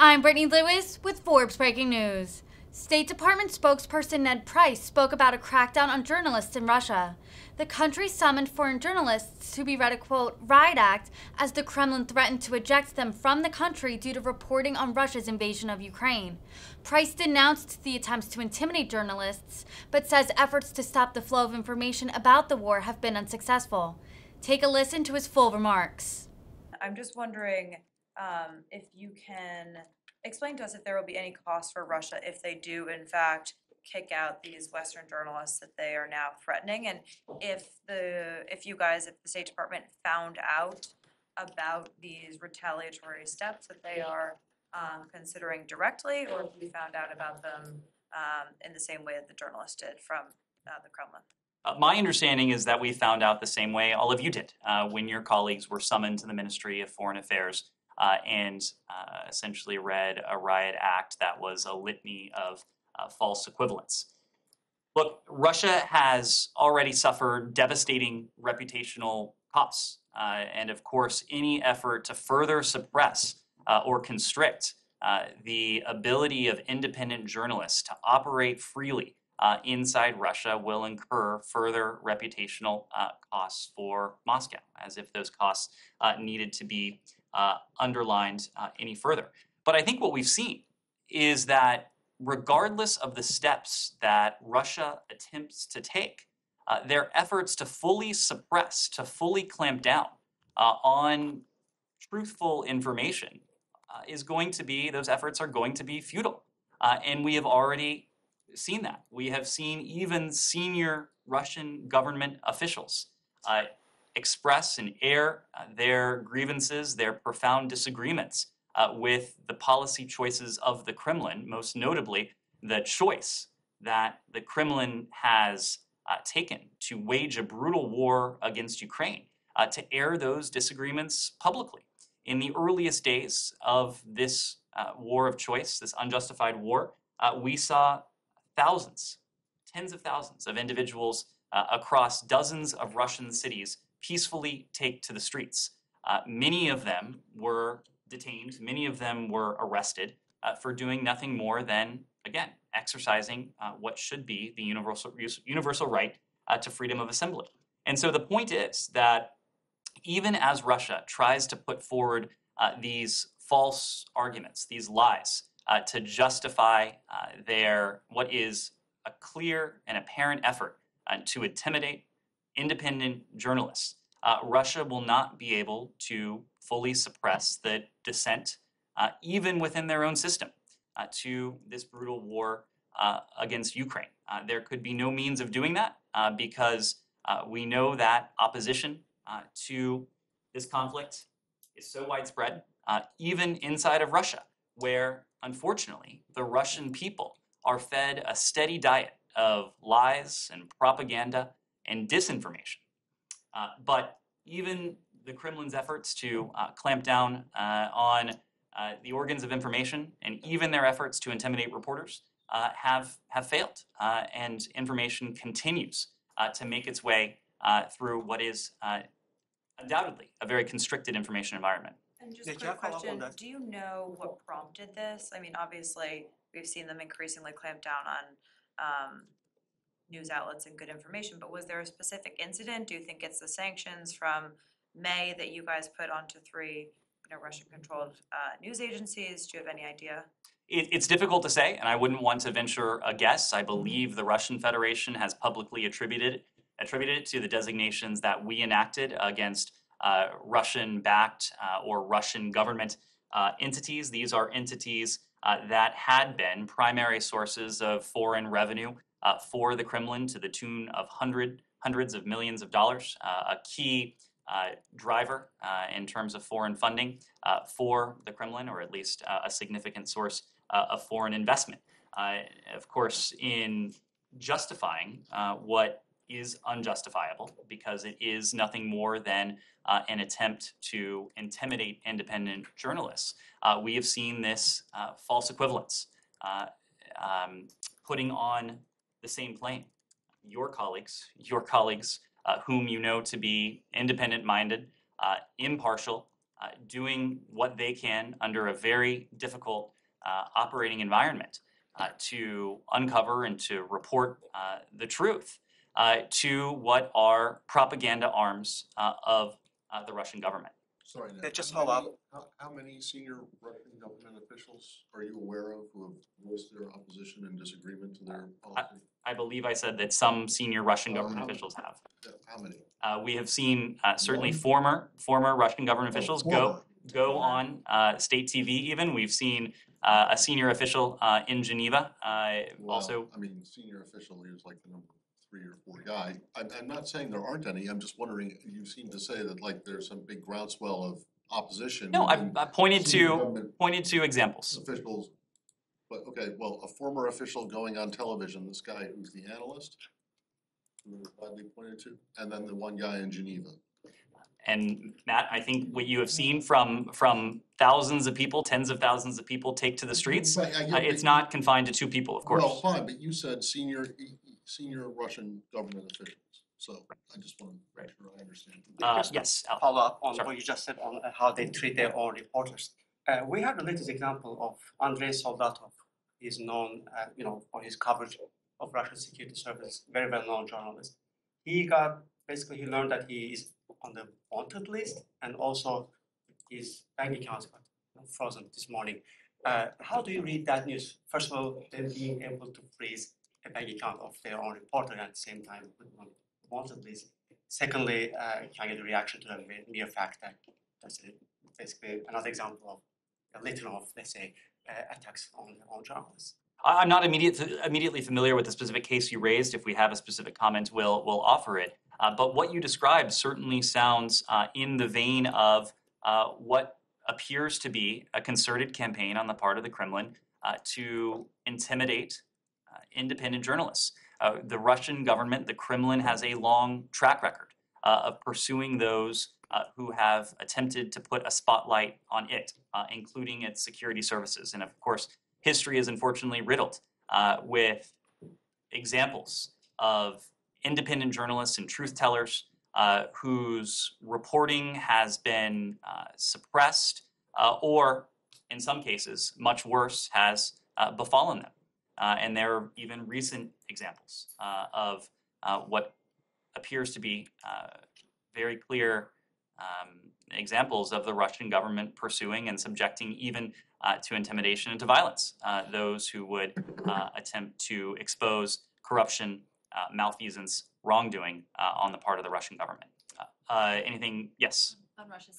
I'm Brittany Lewis with Forbes Breaking News. State Department spokesperson Ned Price spoke about a crackdown on journalists in Russia. The country summoned foreign journalists to be read a, quote, riot act as the Kremlin threatened to eject them from the country due to reporting on Russia's invasion of Ukraine. Price denounced the attempts to intimidate journalists, but says efforts to stop the flow of information about the war have been unsuccessful. Take a listen to his full remarks. I'm just wondering if you can explain to us if there will be any cost for Russia if they do, in fact, kick out these Western journalists that they are now threatening, and if the State Department found out about these retaliatory steps that they are considering directly, or if we found out about them in the same way that the journalists did from the Kremlin. My understanding is that we found out the same way all of you did when your colleagues were summoned to the Ministry of Foreign Affairs and essentially read a riot act that was a litany of false equivalents. Look, Russia has already suffered devastating reputational costs. And of course, any effort to further suppress or constrict the ability of independent journalists to operate freely inside Russia will incur further reputational costs for Moscow, as if those costs needed to be underlined any further. But I think what we've seen is that regardless of the steps that Russia attempts to take, their efforts to fully suppress, to fully clamp down on truthful information those efforts are going to be futile. And we have already seen that. We have seen even senior Russian government officials express and air their grievances, their profound disagreements with the policy choices of the Kremlin, most notably the choice that the Kremlin has taken to wage a brutal war against Ukraine, to air those disagreements publicly. In the earliest days of this war of choice, this unjustified war, we saw thousands, tens of thousands of individuals across dozens of Russian cities peacefully take to the streets. Many of them were detained, many of them were arrested for doing nothing more than, again, exercising what should be the universal right to freedom of assembly. And so the point is that even as Russia tries to put forward these false arguments, these lies, to justify what is a clear and apparent effort to intimidate independent journalists, Russia will not be able to fully suppress the dissent, even within their own system, to this brutal war against Ukraine. There could be no means of doing that because we know that opposition to this conflict is so widespread, even inside of Russia, where, unfortunately, the Russian people are fed a steady diet of lies and propaganda and disinformation. But even the Kremlin's efforts to clamp down on the organs of information and even their efforts to intimidate reporters have failed. And information continues to make its way through what is undoubtedly a very constricted information environment. And just a quick question, do you know what prompted this? I mean, obviously, we've seen them increasingly clamp down on news outlets and good information, but was there a specific incident? Do you think it's the sanctions from May that you guys put onto three Russian-controlled news agencies? Do you have any idea? It's difficult to say, and I wouldn't want to venture a guess. I believe the Russian Federation has publicly attributed it to the designations that we enacted against Russian-backed or Russian government entities. These are entities that had been primary sources of foreign revenue for the Kremlin to the tune of hundreds of millions of dollars, a key driver in terms of foreign funding for the Kremlin, or at least a significant source of foreign investment. Of course, in justifying what is unjustifiable, because it is nothing more than an attempt to intimidate independent journalists. We have seen this false equivalence, putting on the same plane your colleagues whom you know to be independent-minded, impartial, doing what they can under a very difficult operating environment to uncover and to report the truth to what are propaganda arms of the Russian government. Sorry, Ned, Yeah, just how follow many- How many senior Russian government officials are you aware of who have voiced their opposition and disagreement to their policy? I believe I said that some senior Russian How government many? officials have. Yeah, how many? We have seen certainly One? former Russian government Oh, officials former. go on state TV even. We've seen a senior official in Geneva also. Well, I mean, senior official is like the number 3 or 4 guy. I'm not saying there aren't any, I'm just wondering, you seem to say that like there's some big groundswell of opposition. No, I within pointed senior to government examples. officials. But, okay, well, a former official going on television, this guy who's the analyst, who was widely pointed to, and then the one guy in Geneva. And Matt, I think what you have seen from thousands of people, tens of thousands of people take to the streets, Right, I get it's that not confined to 2 people, of course. Well, fine, but you said senior Russian government officials, so I just want to make sure I understand. Yes, Al. Follow up on Sure. what you just said on how they treat their own reporters. We have the latest example of Andrei Soldatov. He's known, for his coverage of Russian security service, very well-known journalist. He learned that he is on the wanted list, and also his bank accounts got frozen this morning. How do you read that news? First of all, them being able to freeze a bank account of their own reporter and at the same time put them on the wanted list. Secondly, can I get a reaction to the mere fact that that's basically another example of a litter of, let's say, attacks on journalists? I'm not immediately familiar with the specific case you raised. If we have a specific comment, we'll offer it. But what you described certainly sounds in the vein of what appears to be a concerted campaign on the part of the Kremlin to intimidate independent journalists. The Russian government, the Kremlin, has a long track record of pursuing those who have attempted to put a spotlight on it, including its security services. And of course, history is unfortunately riddled with examples of independent journalists and truth tellers whose reporting has been suppressed or, in some cases, much worse, has befallen them. And there are even recent examples of what appears to be very clear examples of the Russian government pursuing and subjecting even to intimidation and to violence those who would attempt to expose corruption, malfeasance, wrongdoing on the part of the Russian government. Anything? Yes. On Russia's